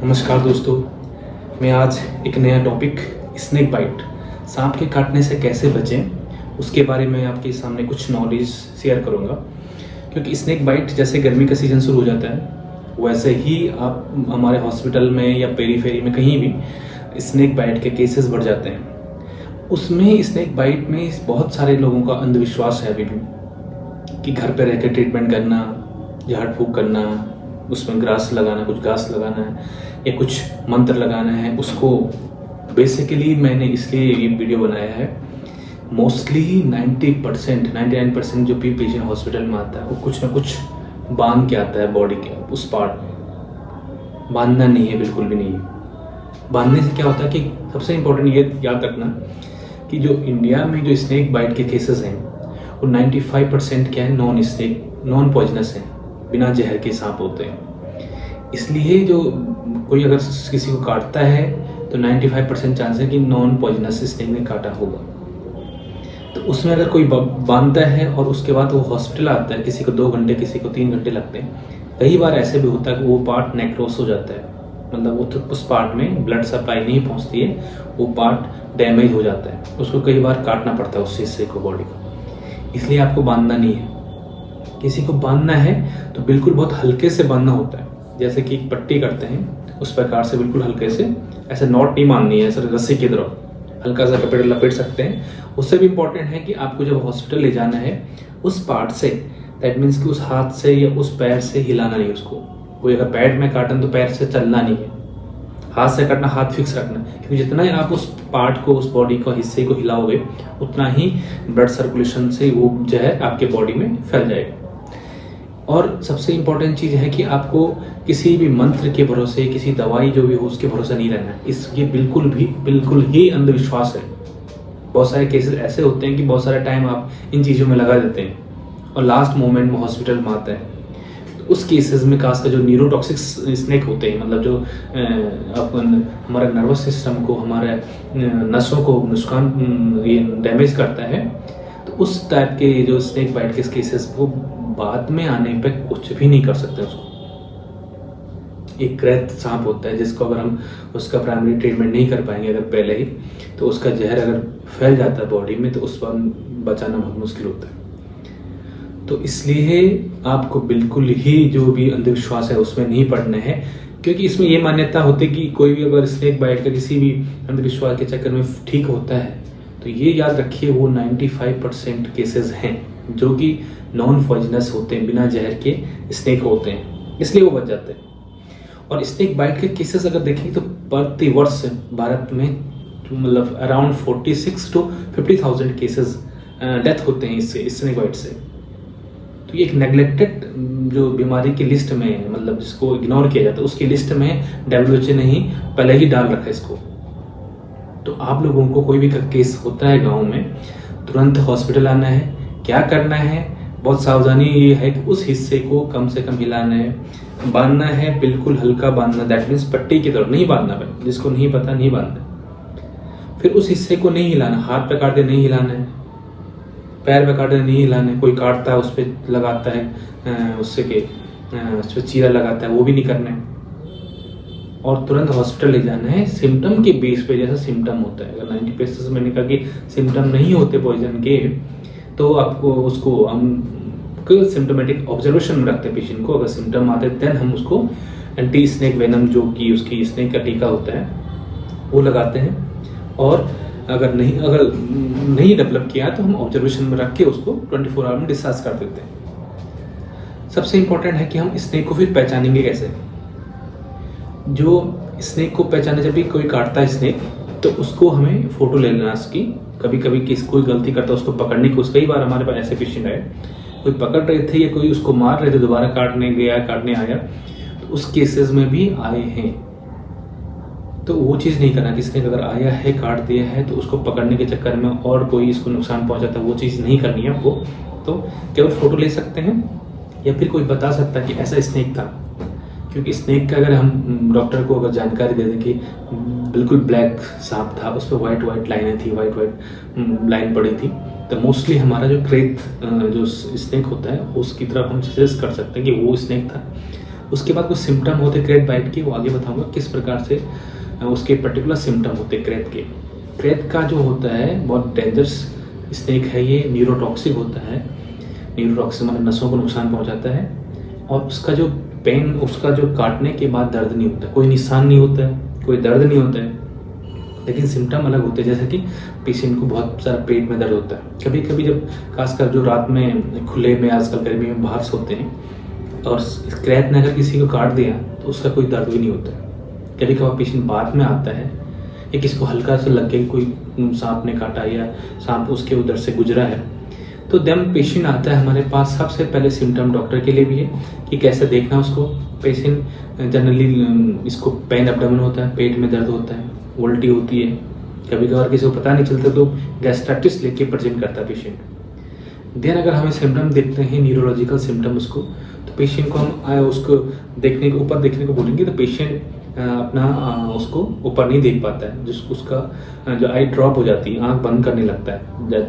नमस्कार दोस्तों, मैं आज एक नया टॉपिक स्नेक बाइट सांप के काटने से कैसे बचें उसके बारे में आपके सामने कुछ नॉलेज शेयर करूंगा। क्योंकि स्नेक बाइट जैसे गर्मी का सीज़न शुरू हो जाता है वैसे ही आप हमारे हॉस्पिटल में या पेरीफेरी में कहीं भी स्नेक बाइट के केसेस बढ़ जाते हैं। उसमें स्नेक बाइट में बहुत सारे लोगों का अंधविश्वास है अभी भी कि घर पे रह कर ट्रीटमेंट करना, झाड़ फूँक करना, उसमें ग्रास लगाना, कुछ घास लगाना है या कुछ मंत्र लगाना है उसको। बेसिकली मैंने इसलिए ये वीडियो बनाया है, मोस्टली 99% जो भी पेशेंट हॉस्पिटल में आता है वो कुछ ना कुछ बांध के आता है बॉडी के उस पार्ट। बांधना नहीं है, बिल्कुल भी नहीं है। बांधने से क्या होता है कि सबसे इम्पोर्टेंट ये याद रखना कि जो इंडिया में जो स्नेक बाइट के केसेस हैं वो 95% क्या है, नॉन पॉइजनस है, बिना जहर के सांप होते हैं। इसलिए जो कोई अगर किसी को काटता है तो 95% चांस है कि नॉन पॉइजनस स्नेक ने काटा होगा। तो उसमें अगर कोई बांधता है और उसके बाद वो हॉस्पिटल आता है, किसी को 2 घंटे किसी को 3 घंटे लगते हैं। कई बार ऐसे भी होता है कि वो पार्ट नेक्रोस हो जाता है, मतलब वो तो उस पार्ट में ब्लड सप्लाई नहीं पहुंचती है, वो पार्ट डैमेज हो जाता है। उसको कई बार काटना पड़ता है उस हिस्से को, बॉडी को। इसलिए आपको बांधना नहीं है। किसी को बांधना है तो बिल्कुल बहुत हल्के से बांधना होता है, जैसे कि पट्टी करते हैं उस प्रकार से बिल्कुल हल्के से। ऐसे नॉट नहीं बांधनी है, ऐसे रस्सी की तरह हल्का सा कपड़े लपेट सकते हैं। उससे भी इम्पोर्टेंट है कि आपको जब हॉस्पिटल ले जाना है उस पार्ट से, दैट मीन्स कि उस हाथ से या उस पैर से हिलाना नहीं उसको। कोई अगर पैर में काटन तो पैर से चलना नहीं है, हाथ से काटना, हाथ फिक्स रखना। क्योंकि जितना ही आप उस पार्ट को, उस बॉडी को, हिस्से को हिलाओगे उतना ही ब्लड सर्कुलेशन से वो जहर आपके बॉडी में फैल जाएगा। और सबसे इम्पोर्टेंट चीज़ है कि आपको किसी भी मंत्र के भरोसे, किसी दवाई जो भी हो उसके भरोसे नहीं रहना है। ये बिल्कुल ही अंधविश्वास है। बहुत सारे केसेस ऐसे होते हैं कि बहुत सारा टाइम आप इन चीज़ों में लगा देते हैं और लास्ट मोमेंट में हॉस्पिटल में आते हैं। तो उस केसेस में खासकर जो न्यूरोटॉक्सिक स्नेक होते हैं, मतलब जो हमारे नर्वस सिस्टम को, हमारे नसों को नुकसान, ये डैमेज करता है, तो उस टाइप के जो स्नेक बाइट के केसेस वो बाद में आने पे कुछ भी नहीं कर सकते उसको। एक क्रैत सांप होता है जिसको अगर हम उसका प्राइमरी ट्रीटमेंट नहीं कर पाएंगे अगर पहले ही, तो उसका जहर अगर फैल जाता है बॉडी में तो उस पर बचाना बहुत मुश्किल होता है। तो इसलिए आपको बिल्कुल ही जो भी अंधविश्वास है उसमें नहीं पड़ना है। क्योंकि इसमें ये मान्यता होती है कि कोई भी अगर स्नेक बाइट का किसी भी अंधविश्वास के चक्कर में ठीक होता है तो ये याद रखिए वो 95% केसेस हैं जो कि नॉन पॉइजनस होते हैं, बिना जहर के स्नेक होते हैं, इसलिए वो बच जाते हैं। और स्नेक बाइट के केसेस अगर देखें तो प्रति वर्ष भारत में मतलब अराउंड 46 to 50,000 केसेस डेथ होते हैं इससे, स्नेक बाइट से। तो ये एक नेग्लेक्टेड जो बीमारी की लिस्ट में है, मतलब जिसको इग्नोर किया जाता है उसकी लिस्ट में WHO ने ही पहले ही डाल रखा है इसको। तो आप लोगों को कोई भी केस होता है गाँव में, तुरंत हॉस्पिटल आना है। क्या करना है, बहुत सावधानी ये है कि उस हिस्से को कम से कम हिलाना है, बांधना है, बिल्कुल हल्का बांधना, दैट मीन्स पट्टी की तरफ नहीं बांधना है, जिसको नहीं पता नहीं बांधना। फिर उस हिस्से को नहीं हिलाना, हाथ पे काटते नहीं हिलाना है, पैर पे काटते नहीं हिलाना है। कोई काटता है उस पर लगाता है उससे के उस पर चीरा लगाता है, वो भी नहीं करना है। और तुरंत हॉस्पिटल ले जाना है सिम्टम के बेस पे, जैसा सिम्टम होता है। अगर 90% मैंने कहा कि सिम्टम नहीं होते पॉइजन के तो आपको उसको हम सिम्टोमेटिक ऑब्जर्वेशन में रखते हैं पेशेंट को। अगर सिम्टम आते हैं देन हम उसको एंटी स्नेक वेनम, जो कि उसकी स्नेक का टीका होता है, वो लगाते हैं। और अगर नहीं डेवलप किया तो हम ऑब्जर्वेशन में रख के उसको 24 आवर में डिस्चार्ज कर देते हैं। सबसे इम्पोर्टेंट है कि हम स्नेक को फिर पहचानेंगे कैसे। जो स्नेक को पहचाने, जब भी कोई काटता है स्नेक तो उसको हमें फोटो ले लेना उसकी। कभी कभी कोई गलती करता है उसको पकड़ने की, कई बार हमारे पास ऐसे पेशेंट आए, कोई पकड़ रहे थे या कोई उसको मार रहे थे, दोबारा काटने आया, तो उस केसेस में भी आए हैं। तो वो चीज़ नहीं करना, किसी ने अगर आया है, काट दिया है, तो उसको पकड़ने के चक्कर में और कोई इसको नुकसान पहुंचाता है, वो चीज़ नहीं करनी है आपको। तो केवल फोटो ले सकते हैं या फिर कोई बता सकता है कि ऐसा स्नेक था। क्योंकि स्नेक का अगर हम डॉक्टर को अगर जानकारी दे दें कि बिल्कुल ब्लैक सांप था, उस पर वाइट लाइनें थी, वाइट लाइन पड़ी थी, तो मोस्टली हमारा जो क्रेत जो स्नेक होता है उसकी तरफ हम सजेस्ट कर सकते हैं कि वो स्नेक था। उसके बाद कुछ सिम्टम होते क्रेट बाइट के, वो आगे बताऊंगा किस प्रकार से उसके पर्टिकुलर सिम्टम होते क्रेट के। क्रेट का जो होता है बहुत डेंजरस स्नेक है, ये न्यूरोटॉक्सिक होता है। न्यूरोटॉक्सिक मतलब नसों को नुकसान पहुंचाता है, और उसका जो पेन, उसका जो काटने के बाद दर्द नहीं होता, कोई निशान नहीं होता है, कोई दर्द नहीं होता है, लेकिन सिम्टम अलग होते हैं। जैसे कि पेशेंट को बहुत सारा पेट में दर्द होता है, कभी कभी जब खासकर जो रात में खुले में आजकल गर्मी में बाहर सोते हैं और क्रैक ने अगर किसी को काट दिया तो उसका कोई दर्द भी नहीं होता है। कभी कभार पेशेंट बाद में आता है या किसी को हल्का सा लग गया, कोई सांप ने काटा या सांप उसके उधर से गुजरा है, तो दम पेशेंट आता है हमारे पास। सबसे पहले सिम्टम डॉक्टर के लिए भी है कि कैसे देखना उसको। पेशेंट जनरली इसको पेन एब्डोमेन होता है, पेट में दर्द होता है, उल्टी होती है, कभी कभार किसी को पता नहीं चलता तो गैस्ट्राइटिस लेके प्रेजेंट करता है पेशेंट। देन अगर हमें सिम्टम देखते हैं न्यूरोलॉजिकल सिम्टम उसको, तो पेशेंट को हम उसको देखने को ऊपर देखने को बोलेंगे, तो पेशेंट अपना उसको ऊपर नहीं देख पाता है, जिसको उसका जो आई ड्रॉप हो जाती है, आंख बंद करने लगता है।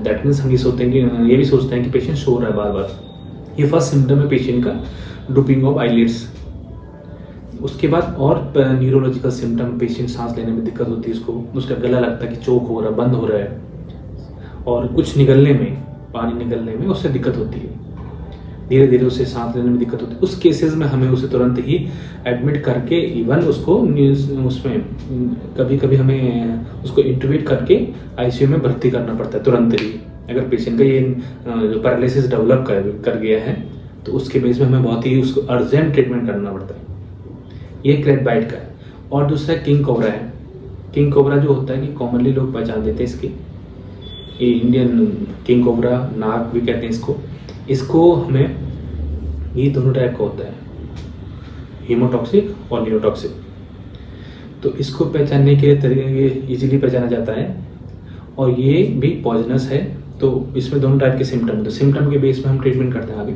दैट मीन्स हम ये भी सोचते हैं कि पेशेंट सो रहा है बार बार। ये फर्स्ट सिम्टम है पेशेंट का, ड्रूपिंग ऑफ आईलिड्स। उसके बाद और न्यूरोलॉजिकल सिम्टम, पेशेंट सांस लेने में दिक्कत होती है, उसका गला लगता है कि चोक हो रहा है, बंद हो रहा है, और कुछ निकलने में, पानी निकलने में उससे दिक्कत होती है, धीरे धीरे उसे सांस लेने में दिक्कत होती है। उस केसेस में हमें उसे तुरंत ही एडमिट करके, इवन उसको उसमें कभी कभी हमें उसको इंट्यूबेट करके आईसीयू में भर्ती करना पड़ता है तुरंत ही। अगर पेशेंट का ये जो पैरालिसिस डेवलप कर गया है तो उसके बेस में हमें बहुत ही उसको अर्जेंट ट्रीटमेंट करना पड़ता है। ये क्रैक बाइट का है। और दूसरा किंग कोबरा है। किंग कोबरा जो होता है कि कॉमनली लोग पहचान देते हैं इसकी, ये इंडियन किंग कोबरा, नाग भी कहते हैं इसको हमें, ये दोनों टाइप का होता है, हीमोटॉक्सिक और न्यूरोटॉक्सिक। तो इसको पहचानने के तरीके इजीली पहचाना जाता है, और ये भी पॉइजनस है। तो इसमें दोनों टाइप के सिम्टम होते हैं, सिम्टम के बेस में हम ट्रीटमेंट करते हैं आगे।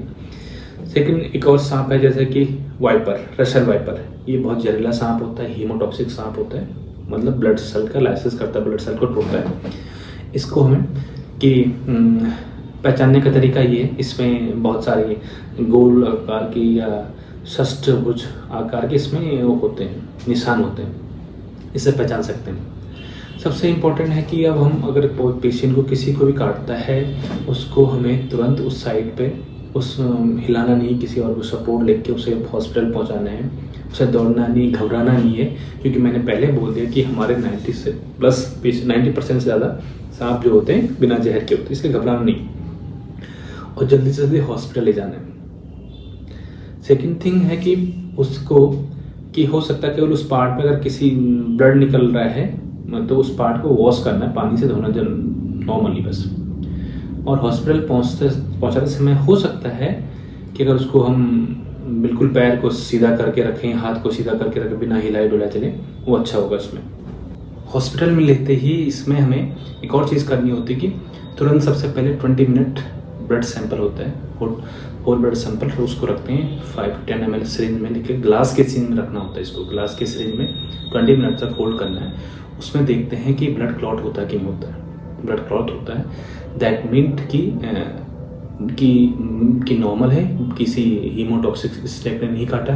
सेकंड एक और सांप है जैसे कि वाइपर, रशियन वाइपर। ये बहुत जहरीला सांप होता है, हीमोटॉक्सिक सांप होता है, मतलब ब्लड सेल का लाइसिस करता है, ब्लड सेल को तोड़ता है। इसको हमें कि पहचानने का तरीका ये है, इसमें बहुत सारे गोल आकार की या षष्ठभुज आकार के इसमें वो होते हैं, निशान होते हैं, इससे पहचान सकते हैं। सबसे इम्पोर्टेंट है कि अब हम अगर पेशेंट को किसी को भी काटता है, उसको हमें तुरंत उस साइड पे हिलाना नहीं, किसी और को सपोर्ट लेके उसे हॉस्पिटल पहुंचाना है। उसे दौड़ना नहीं, घबराना नहीं है, क्योंकि मैंने पहले बोल दिया कि हमारे 90% से ज़्यादा सांप जो होते हैं बिना जहर के होते हैं, इसलिए घबराना नहीं और जल्दी से जल्दी हॉस्पिटल ले जाना है। सेकेंड थिंग है कि उसको कि हो सकता है केवल उस पार्ट में अगर किसी ब्लड निकल रहा है तो उस पार्ट को वॉश करना है, पानी से धोना नॉर्मली बस। और हॉस्पिटल पहुंचाते समय हो सकता है कि अगर उसको हम बिल्कुल पैर को सीधा करके रखें, हाथ को सीधा करके रखें, बिना हिलाए डुलाए चले, वो अच्छा होगा इसमें। हॉस्पिटल में लेते ही इसमें हमें एक और चीज़ करनी होती है कि तुरंत सबसे पहले 20 मिनट ब्लड सैंपल होता है, होल ब्लड सैंपल, उसको रखते हैं 5 to 10 ml सिरिंज में, लेकिन ग्लास के सिरिंज में रखना होता है इसको। ग्लास के सिरिंज में 20 मिनट तक होल्ड करना है। उसमें देखते हैं कि ब्लड क्लॉट होता है कि नहीं होता है। ब्लड क्लॉट होता है, दैट मीन कि नॉर्मल है, किसी हीमोटॉक्सिक स्नेक ने नहीं काटा,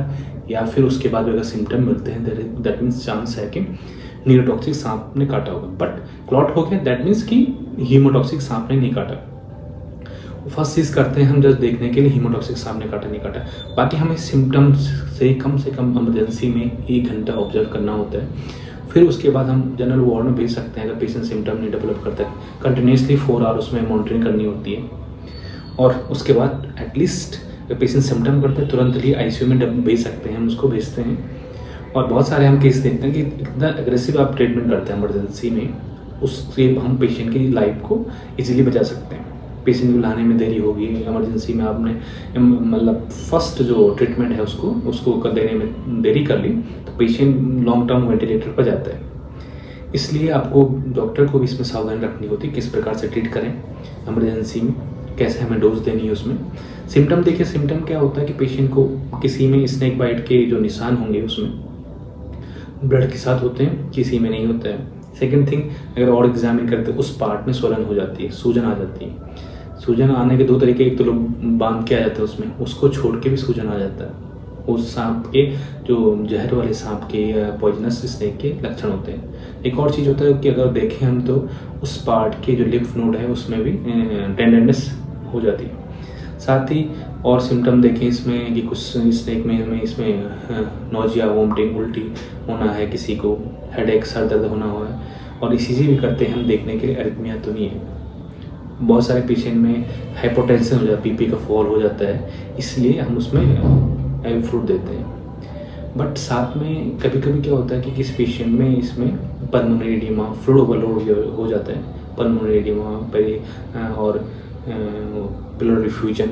या फिर उसके बाद अगर सिम्टम मिलते हैं दैट मीन्स चांस है कि न्यूरोटॉक्सिक सांप ने काटा होगा। बट क्लॉट हो गया दैट मीन्स कि हीमोटॉक्सिक सांप ने नहीं काटा। फर्स्ट चीज़ करते हैं हम जस्ट देखने के लिए हीमोटॉक्सिक सांप ने काटा नहीं काटा। बाकी हमें सिम्टम्स से कम इमरजेंसी में 1 घंटा ऑब्जर्व करना होता है। फिर उसके बाद हम जनरल वार्ड में भेज सकते हैं अगर पेशेंट सिम्टम नहीं डेवलप करता है। कंटिन्यूसली 4 आवर उसमें मॉनिटरिंग करनी होती है। और उसके बाद एटलीस्ट अगर पेशेंट सिम्टम करते हैं तुरंत ही आईसीयू में भेज सकते हैं, हम उसको भेजते हैं। और बहुत सारे हम केस देखते हैं कि इतना एग्रेसिव आप ट्रीटमेंट करते हैं इमरजेंसी में, उससे हम पेशेंट की लाइफ को इजीली बचा सकते हैं। पेशेंट को लाने में देरी होगी, इमरजेंसी में आपने मतलब फर्स्ट जो ट्रीटमेंट है उसको देने में देरी कर ली तो पेशेंट लॉन्ग टर्म वेंटिलेटर पर जाता है। इसलिए आपको डॉक्टर को भी इसमें सावधानी रखनी होती है किस प्रकार से ट्रीट करें इमरजेंसी में, कैसे हमें डोज देनी है उसमें। सिम्टम देखिए, सिम्टम क्या होता है कि पेशेंट को किसी में स्नेक बाइट के जो निशान होंगे उसमें ब्लड के साथ होते हैं, किसी में नहीं होता है। सेकेंड थिंग, अगर और एग्जामिन करते उस पार्ट में स्वलन हो जाती है, सूजन आ जाती है। सूजन आने के 2 तरीके, एक तो लोग बांध के आ जाते हैं उसमें, उसको छोड़ के भी सूजन आ जाता है। उस सांप के, जो जहर वाले सांप के या पॉइजनस स्नेक के लक्षण होते हैं। एक और चीज़ होता है कि अगर देखें हम तो उस पार्ट के जो लिम्फ नोड है उसमें भी टेंडरनेस हो जाती है। साथ ही और सिम्टम देखें इसमें कि कुछ स्नेक में हमें इसमें नोजिया, वोमिटिंग, उल्टी होना है, किसी को हेडेक, सर दर्द होना हुआ है, और इसी से भी करते हैं हम देखने के लिए एरिथमिया तो नहीं है। बहुत सारे पेशेंट में हाइपोटेंशन हो जाता है, बीपी का फॉल हो जाता है, इसलिए हम उसमें एवी फ्रूट देते हैं। बट साथ में कभी कभी क्या होता है कि किसी पेशेंट में इसमें पल्मोनरी एडिमा, फ्लूइड ओवरलोड हो जाता है, पल्मोनरी एडिमा और प्लूरल डिफ्यूजन,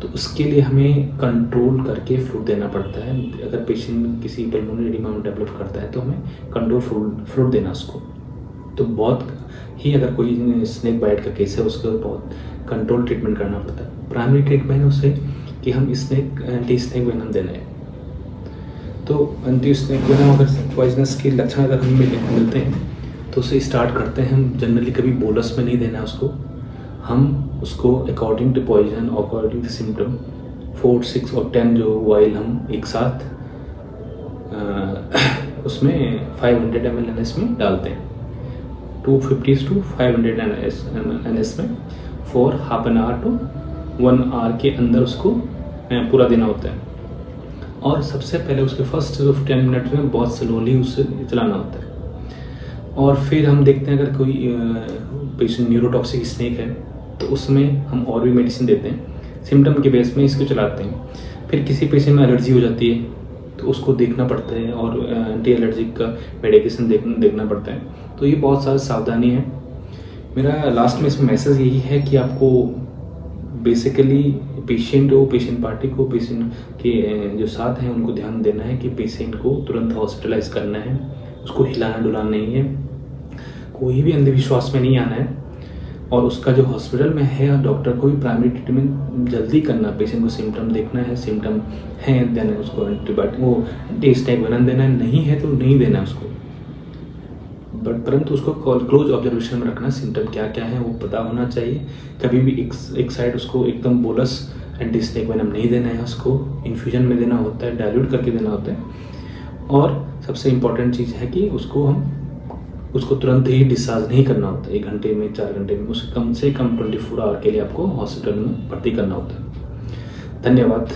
तो उसके लिए हमें कंट्रोल करके फ्लूइड देना पड़ता है। अगर पेशेंट किसी पल्मोनरी एडिमा में डेवलप करता है तो हमें कंट्रोल फ्लूइड देना उसको। तो बहुत ही अगर कोई स्नेक बाइट का केस है उसको बहुत कंट्रोल ट्रीटमेंट करना पड़ता है। प्राइमरी ट्रीटमेंट उसे कि हम एंटी स्नेक वेनम देना है। तो एंटी स्नेक वेनम अगर पॉइजनस के लक्षण अगर हमें मिलते हैं तो उसे स्टार्ट करते हैं हम जनरली कभी बोलस में नहीं देना है उसको, हम उसको according to poison, according to symptom 4, 6 और 10 जो वाइल हम एक साथ उसमें 500 ml NS में डालते हैं, 250 to 500 NS में for half an hour to 1 hour के अंदर उसको पूरा देना होता है। और सबसे पहले उसके फर्स्ट 10 मिनट में बहुत स्लोली उसे चलाना होता है। और फिर हम देखते हैं अगर कोई पेशेंट न्यूरोटॉक्सिक स्नेक है तो उसमें हम और भी मेडिसिन देते हैं, सिम्टम के बेस में इसको चलाते हैं। फिर किसी पेशेंट में एलर्जी हो जाती है तो उसको देखना पड़ता है और एंटी एलर्जिक का मेडिकेशन देखना पड़ता है। तो ये बहुत सारी सावधानी है। मेरा लास्ट में इसमें मैसेज यही है कि आपको बेसिकली पेशेंट पार्टी को, पेशेंट के जो साथ हैं उनको ध्यान देना है कि पेशेंट को तुरंत हॉस्पिटलाइज करना है, उसको हिलाना डुलाना नहीं है, कोई भी अंधविश्वास में नहीं आना है, और उसका जो हॉस्पिटल में है डॉक्टर को भी प्राइमरी ट्रीटमेंट जल्दी करना। पेशेंट को सिम्टम देखना है, सिम्टम है देना है उसको एंटीबायोटिक, वो एंटी स्नेक वेनम देना है, नहीं है तो नहीं देना है उसको, बट परंतु उसको क्लोज ऑब्जर्वेशन में रखना, सिम्टम क्या क्या है वो पता होना चाहिए। कभी भी एक साइड उसको एकदम बोलस एंटी स्नेक वेनम नहीं देना है, उसको इन्फ्यूजन में देना होता है, डाइल्यूट करके देना होता है। और सबसे इम्पॉर्टेंट चीज़ है कि उसको तुरंत ही डिस्चार्ज नहीं करना होता, 1 घंटे में, 4 घंटे में, उसे कम से कम 24 आवर के लिए आपको हॉस्पिटल में भर्ती करना होता है। धन्यवाद।